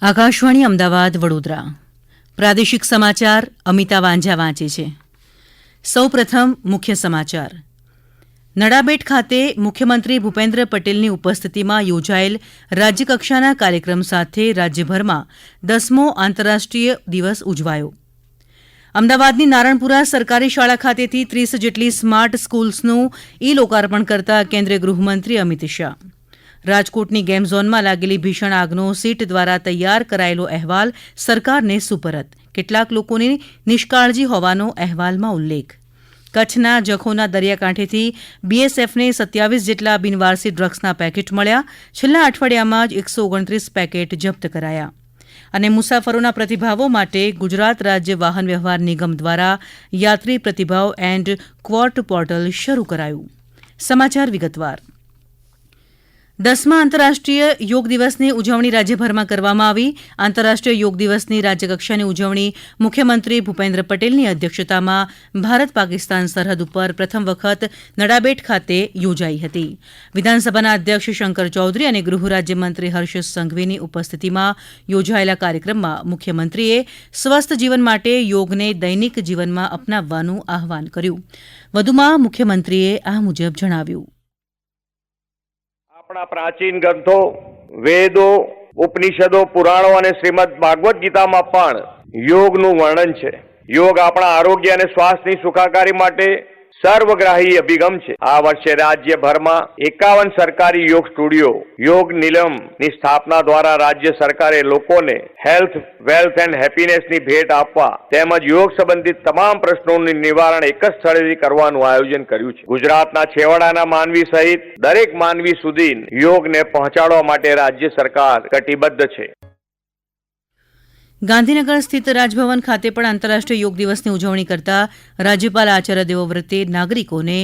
આકાશવાણી અમદાવાદ વડોદરા પ્રાદેશિક સમાચાર અમિતા વાંઝા વાંચે છે. સૌપ્રથમ મુખ્ય સમાચાર. નડાબેટ ખાતે મુખ્યમંત્રી ભૂપેન્દ્ર પટેલની ઉપસ્થિતિમાં યોજાયેલ રાજ્યકક્ષાના કાર્યક્રમ સાથે રાજ્યભરમાં 10મો આંતરરાષ્ટ્રીય દિવસ ઉજવાયો. અમદાવાદની નારણપુરા સરકારી શાળા ખાતેથી 30 જેટલી સ્માર્ટ સ્કૂલ્સનું ઈ લોકાર્પણ કરતા કેન્દ્રીય ગૃહમંત્રી અમિત શાહ. રાજકોટની ગેમ ઝોનમાં લાગેલી ભીષણ આગનો સીટ દ્વારા તૈયાર કરાયેલો અહેવાલ સરકારને સુપરત. કેટલાક લોકોની નિષ્કાળજી હોવાનો અહેવાલમાં ઉલ્લેખ. કચ્છના જખૌના દરિયાકાંઠેથી બીએસએફને 27 જેટલા બિનવારસી ડ્રગ્સના પેકેટ મળ્યા. છેલ્લા અઠવાડિયામાં જ 129 પેકેટ જપ્ત કરાયા. અને મુસાફરોના પ્રતિભાવો માટે ગુજરાત રાજ્ય વાહન વ્યવહાર નિગમ દ્વારા યાત્રી પ્રતિભાવ એન્ડ ક્વોટ પોર્ટલ શરૂ કરાયું. સમાચાર વિગતવાર. 10મા આંતરરાષ્ટ્રીય યોગ દિવસની ઉજવણી રાજ્યભરમાં કરવામાં આવી. આંતરરાષ્ટ્રીય યોગ દિવસની રાજ્યકક્ષાની ઉજવણી મુખ્યમંત્રી ભૂપેન્દ્ર પટેલની અધ્યક્ષતામાં ભારત પાકિસ્તાન સરહદ ઉપર પ્રથમ વખત નડાબેટ ખાતે યોજાઈ હતી. વિધાનસભાના અધ્યક્ષ શંકર ચૌધરી અને ગૃહ રાજ્યમંત્રી હર્ષ સંઘવીની ઉપસ્થિતિમાં યોજાયેલા કાર્યક્રમમાં મુખ્યમંત્રીએ સ્વસ્થ જીવન માટે યોગને દૈનિક જીવનમાં અપનાવવાનું આહવાન કર્યું. વધુમાં મુખ્યમંત્રીએ આ મુજબ જણાવ્યું. આપણા પ્રાચીન ગ્રંથો, વેદો, ઉપનિષદો, પુરાણો અને શ્રીમદ ભાગવત ગીતામાં પણ યોગનું વર્ણન છે. યોગ આપણા આરોગ્ય અને સ્વાસ્થ્યની સુખાકારી માટે સર્વગ્રાહી અભિગમ છે. આ વર્ષે રાજ્યભરમાં 51 સરકારી યોગ સ્ટુડિયો, યોગ નિલમ ની સ્થાપના દ્વારા રાજ્ય સરકારે લોકોને હેલ્થ, વેલ્થ એન્ડ હેપીનેસની ભેટ આપવા તેમજ યોગ સંબંધિત તમામ પ્રશ્નોનું નિવારણ એક જ સ્થળેથી કરવાનું આયોજન કર્યું છે. ગુજરાતના છેવાડાના માનવી સહિત દરેક માનવી સુધી યોગને પહોંચાડવા માટે રાજ્ય સરકાર કટિબદ્ધ છે. ગાંધીનગર સ્થિત રાજભવન ખાતે પણ આંતરરાષ્ટ્રીય યોગ દિવસની ઉજવણી કરતા રાજ્યપાલ આચાર્ય દેવવ્રતે નાગરિકોને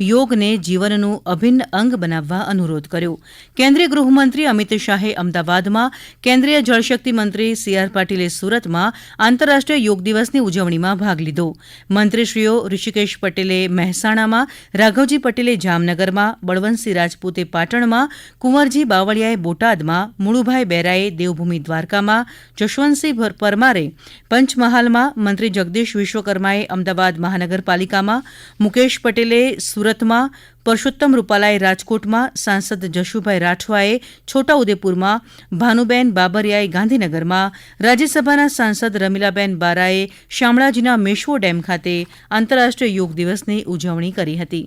યોગને જીવનનું અભિન્ન અંગ બનાવવા અનુરોધ કર્યો. કેન્દ્રીય ગૃહમંત્રી અમિત શાહે અમદાવાદમાં, કેન્દ્રીય જળશક્તિ મંત્રી સી.આર. પાટીલે સુરતમાં આંતરરાષ્ટ્રીય યોગ દિવસની ઉજવણીમાં ભાગ લીધો. મંત્રીશ્રીઓ ઋષિકેશ પટેલે મહેસાણામાં, રાઘવજી પટેલે જામનગરમાં, બળવંતસિંહ રાજપૂતે પાટણમાં, કુંવરજી બાવળિયાએ બોટાદમાં, મુળુભાઈ બેરાએ દેવભૂમિ દ્વારકામાં, જશવંતસિંહ પરમારે પંચમહાલમાં, મંત્રી જગદીશ વિશ્વકર્માએ અમદાવાદ મહાનગરપાલિકામાં, મુકેશ પટેલે સુરતમાં, પરસોત્તમ રૂપાલાએ રાજકોટમાં, સાંસદ જશુભાઈ રાઠવાએ છોટાઉદેપુરમાં, ભાનુબેન બાબરિયાએ ગાંધીનગરમાં, રાજ્યસભાના સાંસદ રમીલાબેન બારાએ શામળાજીના મેશ્વો ડેમ ખાતે આંતરરાષ્ટ્રીય યોગ દિવસની ઉજવણી કરી હતી.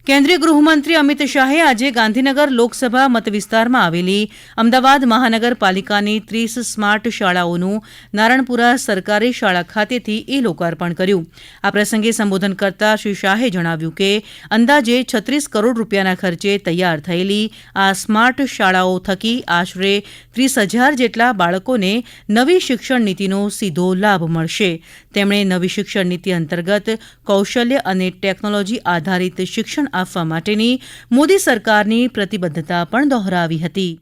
કેન્દ્રીય ગૃહમંત્રી અમિત શાહે આજે ગાંધીનગર લોકસભા મતવિસ્તારમાં આવેલી અમદાવાદ મહાનગરપાલિકાની 30 સ્માર્ટ શાળાઓનું નારણપુરા સરકારી શાળા ખાતેથી ઈ લોકાર્પણ કર્યું. આ પ્રસંગે સંબોધન કરતા શ્રી શાહે જણાવ્યું કે અંદાજે 36 કરોડ રૂપિયાના ખર્ચે તૈયાર થયેલી આ સ્માર્ટ શાળાઓ થકી આશરે 30,000 જેટલા બાળકોને નવી શિક્ષણ નીતિનો સીધો લાભ મળશે. તેમણે નવી શિક્ષણ નીતિ અંતર્ગત કૌશલ્ય અને ટેકનોલોજી આધારિત શિક્ષણ આપવા માટેની મોદી સરકારની પ્રતિબદ્ધતા પણ દોહરાવી હતી.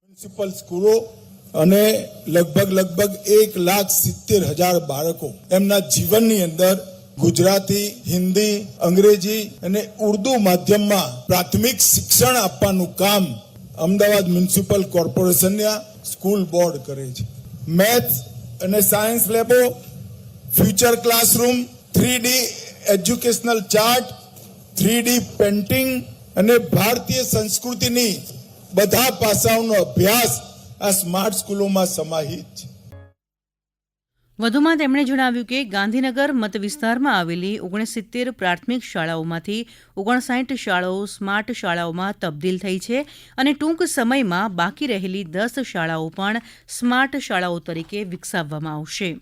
મ્યુનિસિપલ સ્કૂલો અને લગભગ 1,70,000 બાળકો એમના જીવનની અંદર ગુજરાતી, હિન્દી, અંગ્રેજી અને ઉર્દુ માધ્યમમાં પ્રાથમિક શિક્ષણ આપવાનું કામ અમદાવાદ મ્યુનિસિપલ કોર્પોરેશનના સ્કૂલ બોર્ડ કરે છે. મેથ્સ અને સાયન્સ લેબો, future classroom, 3D educational chart, 3D painting અને ભારતીય સંસ્કૃતિની બધા પાસાઓનો અભ્યાસ આ સ્માર્ટ સ્કૂલોમાં સમાહિત છે. વધુમાં તેમણે જણાવ્યું કે ગાંધીનગર મત વિસ્તારમાં આવેલી 69 પ્રાથમિક શાળાઓમાંથી 59 શાળાઓ સ્માર્ટ શાળાઓમાં તબદીલ થઈ છે અને ટૂંક સમયમાં બાકી રહેલી 10 શાળાઓ પણ સ્માર્ટ શાળાઓ તરીકે વિકસાવવામાં આવશે.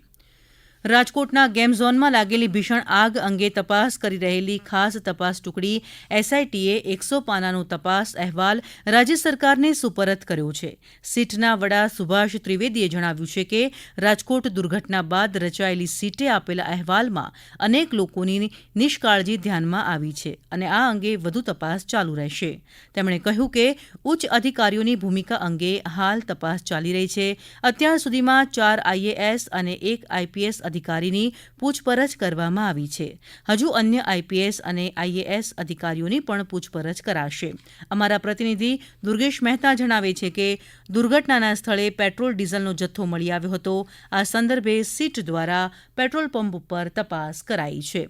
રાજકોટના ગેમ ઝોનમાં લાગેલી ભીષણ આગ અંગે તપાસ કરી રહેલી ખાસ તપાસ ટુકડી એસઆઈટીએ 100 પાનાનો તપાસ અહેવાલ રાજ્ય સરકારને સુપરત કર્યો છે. સીટના વડા સુભાષ ત્રિવેદીએ જણાવ્યું છે કે રાજકોટ દુર્ઘટના બાદ રચાયેલી સીટે આપેલા અહેવાલમાં અનેક લોકોની નિષ્કાળજી ધ્યાનમાં આવી છે અને આ અંગે વધુ તપાસ ચાલુ રહેશે. તેમણે કહ્યું કે ઉચ્ચ અધિકારીઓની ભૂમિકા અંગે હાલ તપાસ ચાલી રહી છે. અત્યાર સુધીમાં 4 આઈએએસ અને 1 આઈપીએસ અધિકારીની પૂછપરછ કરવામાં આવી છે. હજુ અન્ય આઈપીએસ અને આઈએએસ અધિકારીઓની પણ પૂછપરછ કરાશે. અમારા પ્રતિનિધિ દુર્ગેશ મહેતા જણાવે છે કે દુર્ઘટનાના સ્થળે પેટ્રોલ ડીઝલનો જથ્થો મળી આવ્યો હતો. આ સંદર્ભે સીટ દ્વારા પેટ્રોલ પંપ પર તપાસ કરાઈ છે.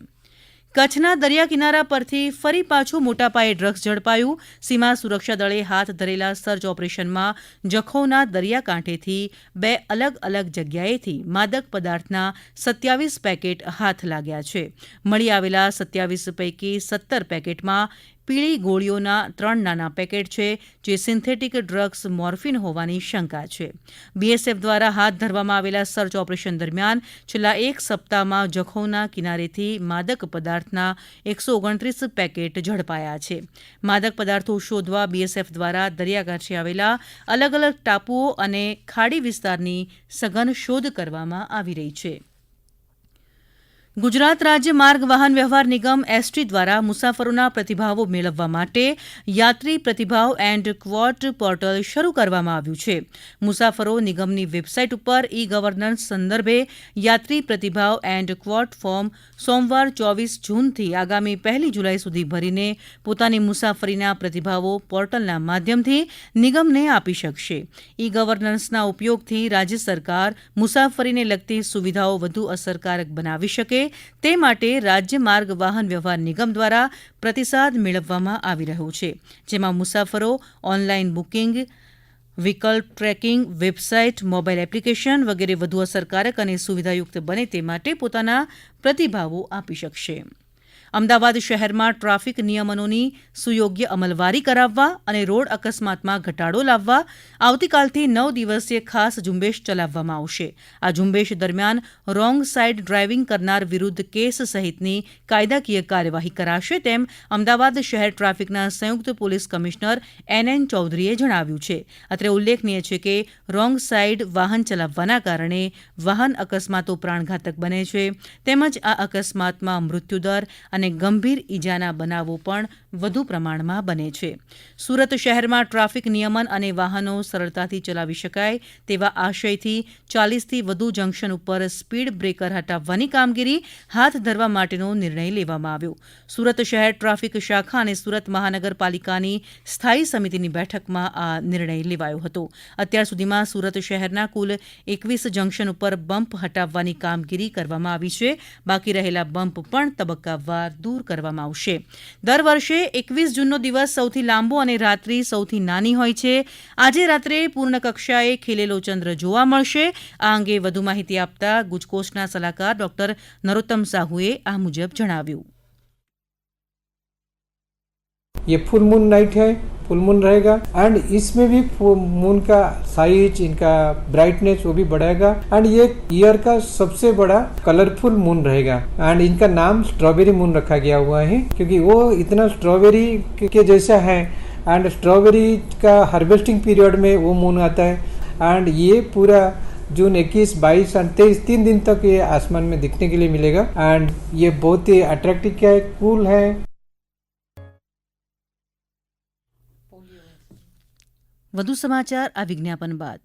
કચ્છના દરિયા કિનારા પરથી ફરી પાછું મોટા પાયે ડ્રગ્સ ઝડપાયું. સીમા સુરક્ષા દળે હાથ ધરેલા સર્ચ ઓપરેશનમાં જખૌના દરિયાકાંઠેથી 2 અલગ અલગ જગ્યાએથી માદક પદાર્થના 27 પેકેટ હાથ લાગ્યા છે. મળી આવેલા 27 પૈકી 17 પેકેટમાં પીળી ગોળીઓના 3 નાના પેકેટ છે, જે સિન્થેટિક ડ્રગ્સ મોર્ફિન હોવાની શંકા છે. બીએસએફ દ્વારા હાથ ધરવામાં આવેલા સર્ચ ઓપરેશન દરમિયાન છેલ્લા 1 સપ્તાહમાં જખૌના કિનારેથી માદક પદાર્થના 129 પેકેટ ઝડપાયા છે. માદક પદાર્થો શોધવા બીએસએફ દ્વારા દરિયાકાંઠે આવેલા અલગ અલગ ટાપુઓ અને ખાડી વિસ્તારની સઘન શોધ કરવામાં આવી રહી છે. ગુજરાત રાજ્ય માર્ગ વાહન વ્યવહાર નિગમ એસટી દ્વારા મુસાફરોના પ્રતિભાવો મેળવવા માટે યાત્રી પ્રતિભાવ એન્ડ ક્વોટ પોર્ટલ શરૂ કરવામાં આવ્યું છે. મુસાફરો નિગમની વેબસાઇટ ઉપર ઈ ગવર્નન્સ સંદર્ભે યાત્રી પ્રતિભાવ એન્ડ ક્વોટ ફોર્મ સોમવાર 24 જૂનથી આગામી 1 જુલાઈ સુધી ભરીને પોતાની મુસાફરીના પ્રતિભાવો પોર્ટલના માધ્યમથી નિગમને આપી શકશે. ઈ ગવર્નન્સના ઉપયોગથી રાજ્ય સરકાર મુસાફરીને લગતી સુવિધાઓ વધુ અસરકારક બનાવી શકે તે માટે રાજ્ય માર્ગ વાહન વ્યવહાર નિગમ દ્વારા પ્રતિસાદ મેળવવામાં આવી રહ્યો છે. જેમાં મુસાફરો ઓનલાઈન બુકિંગ, વિકલ્પ ટ્રેકિંગ, વેબસાઇટ, મોબાઈલ એપ્લિકેશન વગેરે વધુ અસરકારક અને સુવિધાયુક્ત બને તે માટે પોતાના પ્રતિભાવો આપી શકશે. અમદાવાદ શહેરમાં ટ્રાફિક નિયમનોની સુયોગ્ય અમલવારી કરાવવા અને રોડ અકસ્માતમાં ઘટાડો લાવવા આવતીકાલથી 9 દિવસીય ખાસ ઝુંબેશ ચલાવવામાં આવશે. આ ઝુંબેશ દરમિયાન રોંગ સાઇડ ડ્રાઇવિંગ કરનાર વિરુદ્ધ કેસ સહિતની કાયદાકીય કાર્યવાહી કરાશે તેમ અમદાવાદ શહેર ટ્રાફિકના સંયુક્ત પોલીસ કમિશનર NN ચૌધરીએ જણાવ્યું છે. અત્રે ઉલ્લેખનીય છે કે રોંગ સાઇડ વાહન ચલાવવાના કારણે વાહન અકસ્માતો પ્રાણઘાતક બને છે. તેમજ આ અકસ્માતમાં મૃત્યુદર અને ગંભીર ઈજાના બનાવો પણ વધુ પ્રમાણમાં બને છે. સુરત શહેરમાં ટ્રાફિક નિયમન અને વાહનો સરળતાથી ચલાવી શકાય તેવા આશયથી 40થી વધુ જંકશન ઉપર સ્પીડ બ્રેકર હટાવવાની કામગીરી હાથ ધરવા માટેનો નિર્ણય લેવામાં આવ્યો. સુરત શહેર ટ્રાફિક શાખા અને સુરત મહાનગરપાલિકાની સ્થાયી સમિતિની બેઠકમાં આ નિર્ણય લેવાયો હતો. અત્યાર સુધીમાં સુરત શહેરના કુલ 21 જંકશન ઉપર બમ્પ હટાવવાની કામગીરી કરવામાં આવી છે. બાકી રહેલા બમ્પ પણ તબક્કાવાર દૂર કરવામાં આવશે. દર વર્ષે 21 જૂનનો દિવસ સૌથી લાંબો અને રાત્રિ સૌથી નાની હોય છે. આજે રાત્રે પૂર્ણ કક્ષાએ ખીલેલો ચંદ્ર જોવા મળશે. આ અંગે વધુ માહિતી આપતા ગુજકોસ્ટના સલાહકાર ડોક્ટર નરોત્તમ સાહુએ આ મુજબ જણાવ્યું. ये फुल मून नाइट है, फुल मून रहेगा एंड इसमें भी मून का साइज, इनका ब्राइटनेस वो भी बढ़ेगा एंड ये ईयर का सबसे बड़ा कलरफुल मून रहेगा एंड इनका नाम स्ट्रॉबेरी मून रखा गया हुआ है क्योंकि वो इतना स्ट्रॉबेरी के जैसा है एंड स्ट्रॉबेरी का हार्वेस्टिंग पीरियड में वो मून आता है एंड ये पूरा जून 21, 22 और 23 3 दिन तक ये आसमान में दिखने के लिए मिलेगा एंड ये बहुत ही अट्रैक्टिव है, कूल है. વધુ સમાચાર આ વિજ્ઞાપન બાદ.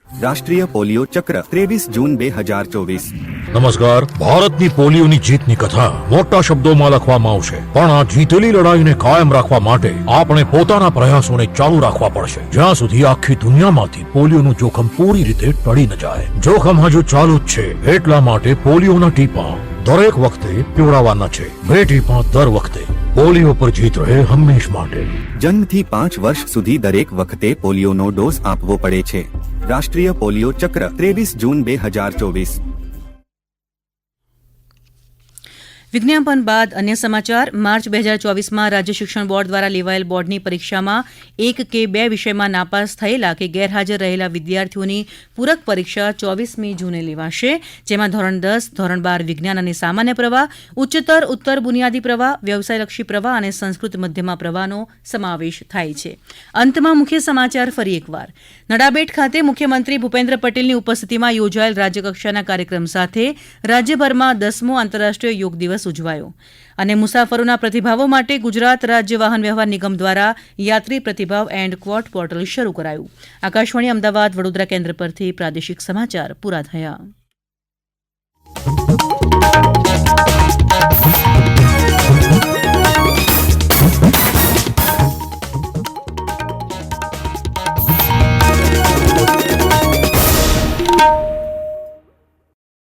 રાષ્ટ્રીય પોલિયો ચક્ર 23 જૂન 2024. નમસ્કાર. ભારતની પોલિયોની જીતની કથા મોટા શબ્દોમાં લખવામાં આવશે, પણ આ જીતેલી લડાઈને કાયમ રાખવા માટે આપણે પોતાના પ્રયાસોને ચાલુ રાખવા પડશે જ્યાં સુધી આખી દુનિયામાંથી પોલિયોનું જોખમ પૂરી રીતે ટળી ન જાય. જોખમ હજુ ચાલુ જ છે, એટલા માટે પોલિયોના ટીપા દરેક વખતે પીવડાવવાના છે. 2 ટીપા દર વખતે. પોલિયો પર જીત રહે હંમેશ માટે. જન્મથી 5 વર્ષ સુધી દરેક વખતે પોલિયોનો ડોઝ આપવો પડે છે. રાષ્ટ્રીય પોલિયો ચક્ર 23 જૂન 2024. વિજ્ઞાપન બાદ અન્ય સમાચાર. માર્ચ 2024માં રાજ્ય શિક્ષણ બોર્ડ દ્વારા લેવાયેલ બોર્ડની પરીક્ષામાં 1 કે 2 વિષયમાં નાપાસ થયેલા કે ગેરહાજર રહેલા વિદ્યાર્થીઓની પૂરક પરીક્ષા 24મી જૂને લેવાશે. જેમાં ધોરણ 10, ધોરણ 12 વિજ્ઞાન અને સામાન્ય પ્રવાહ, ઉચ્ચતર ઉત્તર બુનિયાદી પ્રવાહ, વ્યવસાયલક્ષી પ્રવાહ અને સંસ્કૃત મધ્યમાં પ્રવાહનો સમાવેશ થાય છે. અંતમાં મુખ્ય સમાચાર ફરી એકવાર. નડાબેટ ખાતે મુખ્યમંત્રી ભૂપેન્દ્ર પટેલની ઉપસ્થિતિમાં યોજાયેલ રાજ્યકક્ષાના કાર્યક્રમ સાથે રાજ્યભરમાં 10મો આંતરરાષ્ટ્રીય યોગ દિવસ દિવસ ઉજવાયો અને મુસાફરોના પ્રતિભાવો માટે ગુજરાત રાજ્ય વાહન વ્યવહાર નિગમ દ્વારા યાત્રી પ્રતિભાવ એન્ડ ક્વોટ પોર્ટલ શરૂ કરાયું. આકાશવાણી અમદાવાદ વડોદરા કેન્દ્ર પરથી પ્રાદેશિક સમાચાર પૂરા થયા.